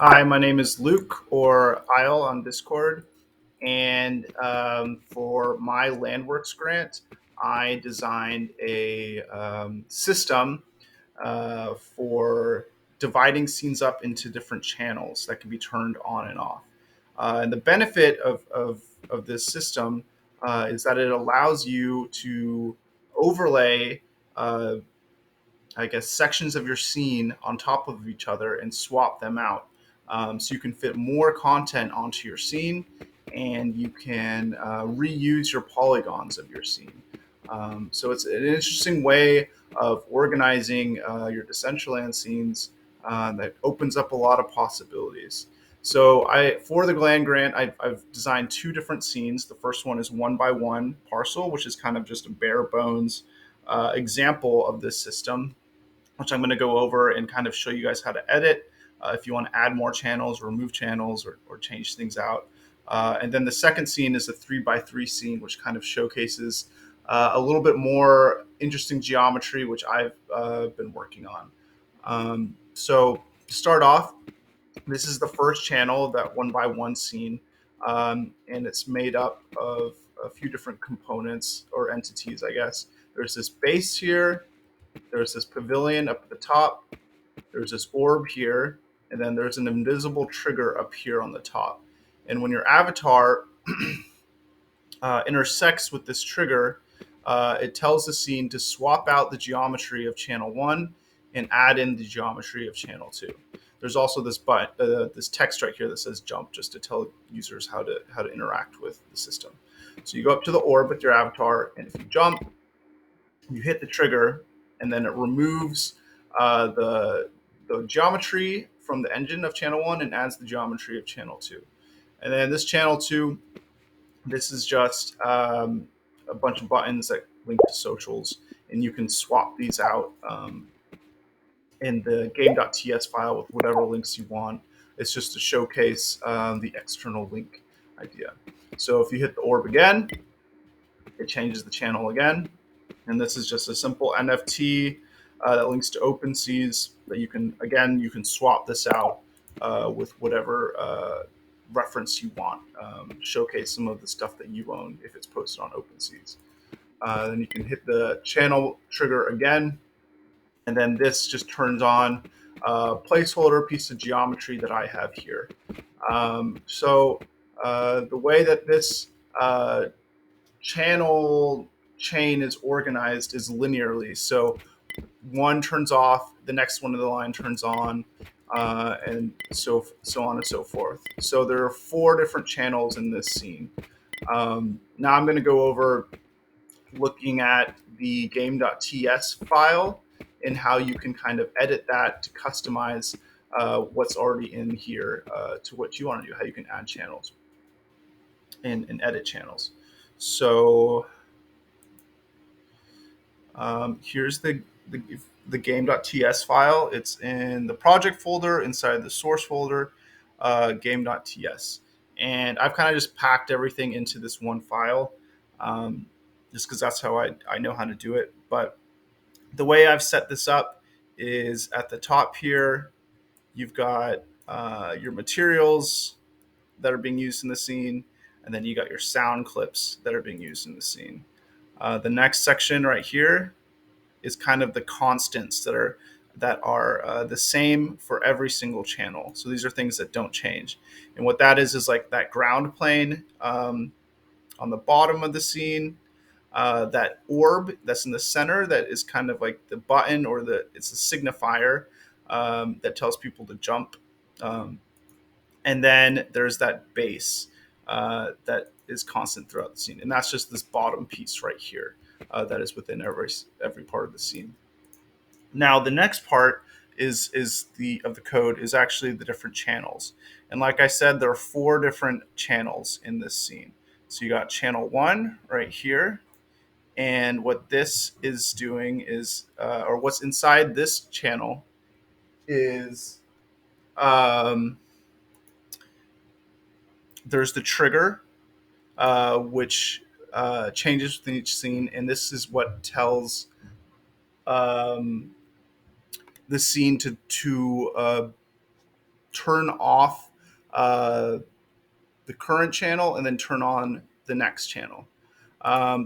Hi, my name is Luke or Isle on Discord. And for my Landworks grant, I designed a system for dividing scenes up into different channels that can be turned on and off. And the benefit of this system is that it allows you to overlay uh, I guess, sections of your scene on top of each other and swap them out. So you can fit more content onto your scene and you can reuse your polygons of your scene. So it's an interesting way of organizing your Decentraland scenes that opens up a lot of possibilities. So for the Gland Grant, I've designed two different scenes. The first one is 1 by 1 parcel, which is kind of just a bare bones example of this system, which I'm going to go over and kind of show you guys how to edit if you want to add more channels, remove channels, or change things out. And then the second scene is a 3 by 3 scene, which kind of showcases a little bit more interesting geometry, which I've been working on. So to start off, this is the first channel, that 1 by 1 scene, and it's made up of a few different components or entities, I guess. There's this base here, there's this pavilion up at the top, there's this orb here, and then there's an invisible trigger up here on the top. And when your avatar intersects with this trigger, it tells the scene to swap out the geometry of channel 1 and add in the geometry of channel 2. There's also this text right here that says jump, just to tell users how to interact with the system. So you go up to the orb with your avatar, and if you jump, you hit the trigger, and then it removes the geometry from the engine of channel 1 and adds the geometry of channel 2. And then this channel 2, this is just a bunch of buttons that link to socials, and you can swap these out in the game.ts file with whatever links you want. It's just to showcase the external link idea. So if you hit the orb again, it changes the channel again. And this is just a simple NFT that links to OpenSeas that you can swap this out with whatever reference you want. Showcase some of the stuff that you own if it's posted on OpenSeas. Then you can hit the channel trigger again, and then this just turns on a placeholder piece of geometry that I have here. So the way that this channel chain is organized is linearly. So one turns off, the next one of the line turns on, and so on and so forth. So there are 4 different channels in this scene. Now I'm going to go over looking at the game.ts file and how you can kind of edit that to customize what's already in here to what you want to do, how you can add channels and edit channels. So here's the game.ts file. It's in the project folder inside the source folder, game.ts. And I've kind of just packed everything into this one file just because that's how I know how to do it. But the way I've set this up is at the top here, you've got your materials that are being used in the scene, and then you got your sound clips that are being used in the scene. The next section right here is kind of the constants that are the same for every single channel. So these are things that don't change. And what that is like that ground plane on the bottom of the scene, that orb that's in the center that is kind of like the button, or it's a signifier that tells people to jump. And then there's that base that is constant throughout the scene, and that's just this bottom piece right here that is within every part of the scene. Now the next part is the of the code is actually the different channels, and like I said, there are 4 different channels in this scene. So you got channel 1 right here, and what this is doing is, or what's inside this channel is, um, there's the trigger, which changes within each scene, and this is what tells um, the scene to turn off uh, the current channel and then turn on the next channel.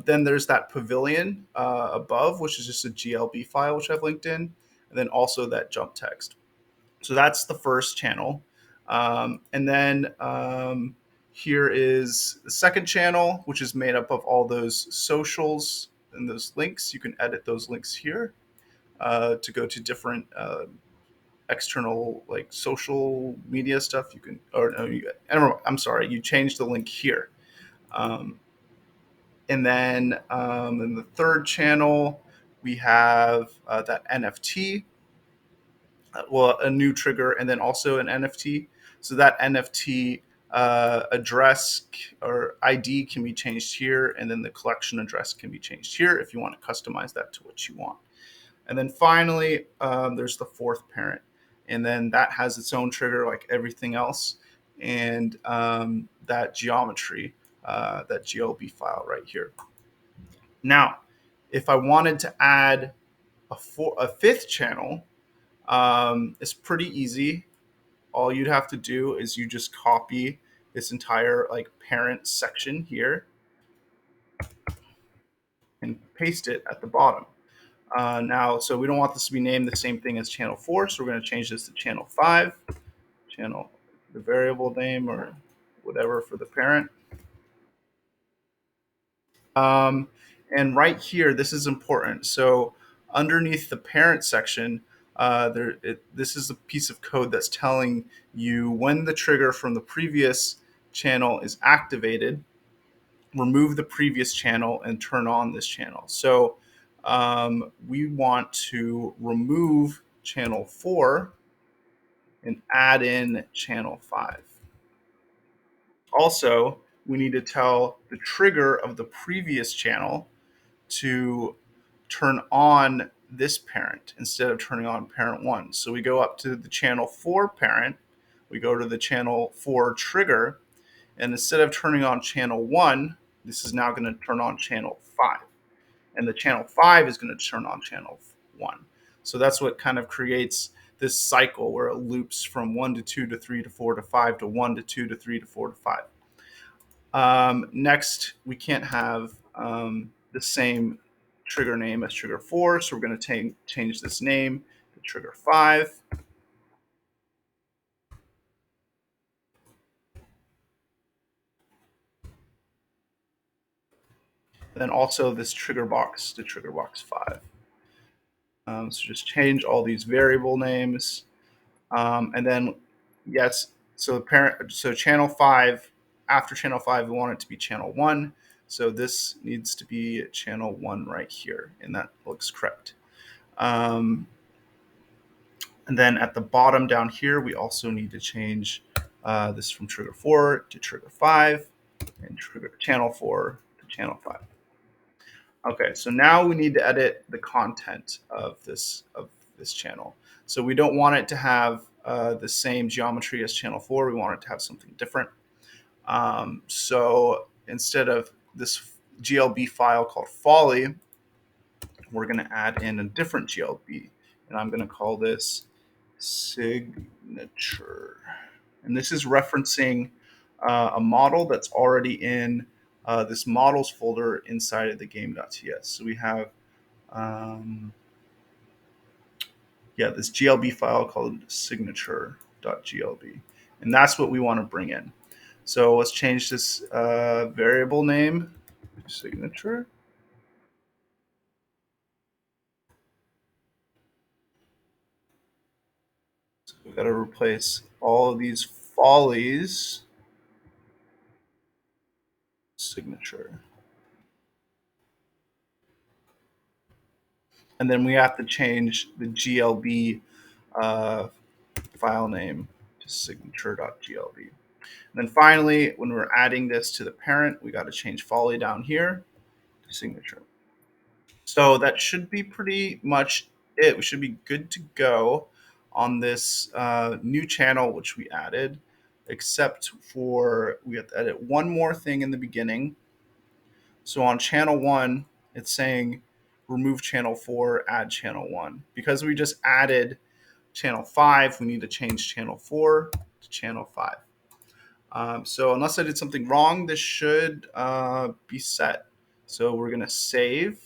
Then there's that pavilion above, which is just a GLB file, which I've linked in, and then also that jump text. So that's the first channel. And then here is the second channel, which is made up of all those socials and those links. You can edit those links here to go to different external like social media stuff. You can, or no, I'm sorry, you change the link here. Um, and then in the third channel, we have that NFT, well, a new trigger, and then also an NFT. So that NFT address or ID can be changed here, and then the collection address can be changed here if you want to customize that to what you want. And then finally, there's the fourth parent, and then that has its own trigger like everything else, and that geometry, that GLB file right here. Now, if I wanted to add a fifth channel, it's pretty easy. All you'd have to do is you just copy this entire like parent section here and paste it at the bottom. Now, so we don't want this to be named the same thing as channel 4, so we're going to change this to channel 5, channel, the variable name or whatever for the parent. And right here, this is important. So underneath the parent section, this is a piece of code that's telling you when the trigger from the previous channel is activated, remove the previous channel and turn on this channel. So we want to remove channel 4 and add in channel 5. Also, we need to tell the trigger of the previous channel to turn on this parent instead of turning on parent 1. So we go up to the channel 4 parent, we go to the channel 4 trigger, and instead of turning on channel 1, this is now going to turn on channel 5. And the channel 5 is going to turn on channel 1. So that's what kind of creates this cycle where it loops from 1 to 2 to 3 to 4 to 5 to 1 to 2 to 3 to 4 to 5. Next, we can't have the same trigger name as trigger 4, so we're going to change this name to trigger 5. Then also this trigger box to trigger box 5. So just change all these variable names. And then, yes, so channel 5, after channel 5, we want it to be channel 1. So this needs to be channel 1 right here, and that looks correct. And then at the bottom down here, we also need to change this from trigger 4 to trigger 5, and channel 4 to channel 5. Okay, so now we need to edit the content of this channel. So we don't want it to have the same geometry as channel 4. We want it to have something different. So instead of this GLB file called folly, we're going to add in a different GLB, and I'm going to call this signature. And this is referencing a model that's already in this models folder inside of the game.ts. So we have this GLB file called signature.glb, and that's what we want to bring in. So let's change this variable name to signature. So we've got to replace all of these follies signature. And then we have to change the GLB file name to signature.glb. And then finally, when we're adding this to the parent, we got to change folly down here to signature. So that should be pretty much it. We should be good to go on this new channel, which we added, except for we have to edit one more thing in the beginning. So on channel 1, it's saying remove channel 4, add channel 1. Because we just added channel 5, we need to change channel 4 to channel 5. So unless I did something wrong, this should be set. So we're going to save.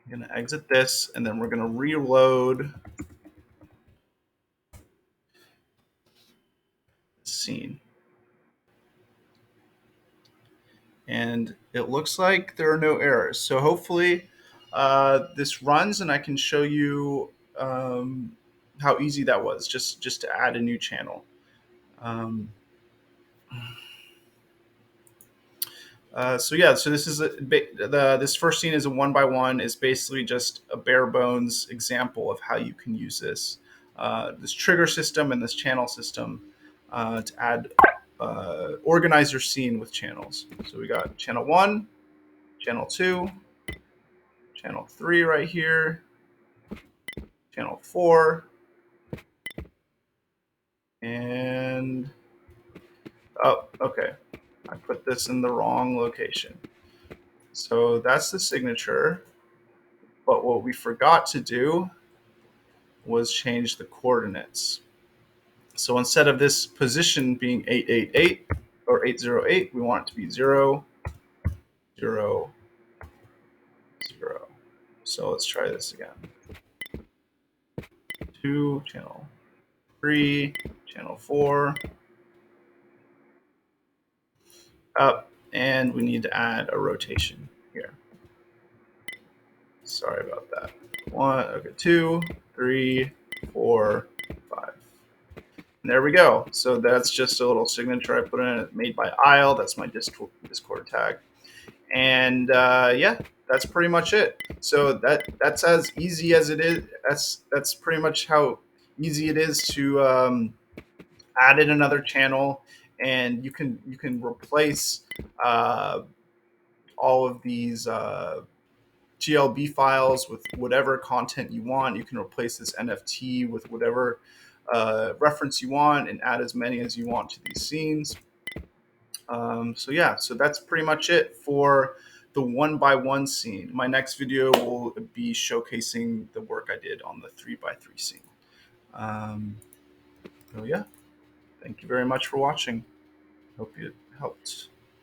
I'm going to exit this, and then we're going to reload the scene. And it looks like there are no errors. So hopefully this runs, and I can show you how easy that was just to add a new channel. Um, so yeah, so this is this first scene is a 1x1. It's basically just a bare bones example of how you can use this trigger system and this channel system to add organize your scene with channels. So we got channel 1, channel 2, channel 3 right here, channel 4, and oh, okay, I put this in the wrong location. So that's the signature. But what we forgot to do was change the coordinates. So instead of this position being 888 or 808, we want it to be 0, 0, 0. So let's try this again. 2, channel 3, channel 4, up, and we need to add a rotation here. Sorry about that. 1, okay, 2, 3, 4, 5. And there we go. So that's just a little signature I put in, made by Isle. That's my Discord tag. And yeah, that's pretty much it. So that's as easy as it is. That's pretty much how easy it is to add in another channel, and you can replace all of these GLB files with whatever content you want. You can replace this NFT with whatever reference you want, and add as many as you want to these scenes. So yeah, so that's pretty much it for the 1x1 scene. My next video will be showcasing the work I did on the 3x3 scene. So yeah, thank you very much for watching. Hope it helped.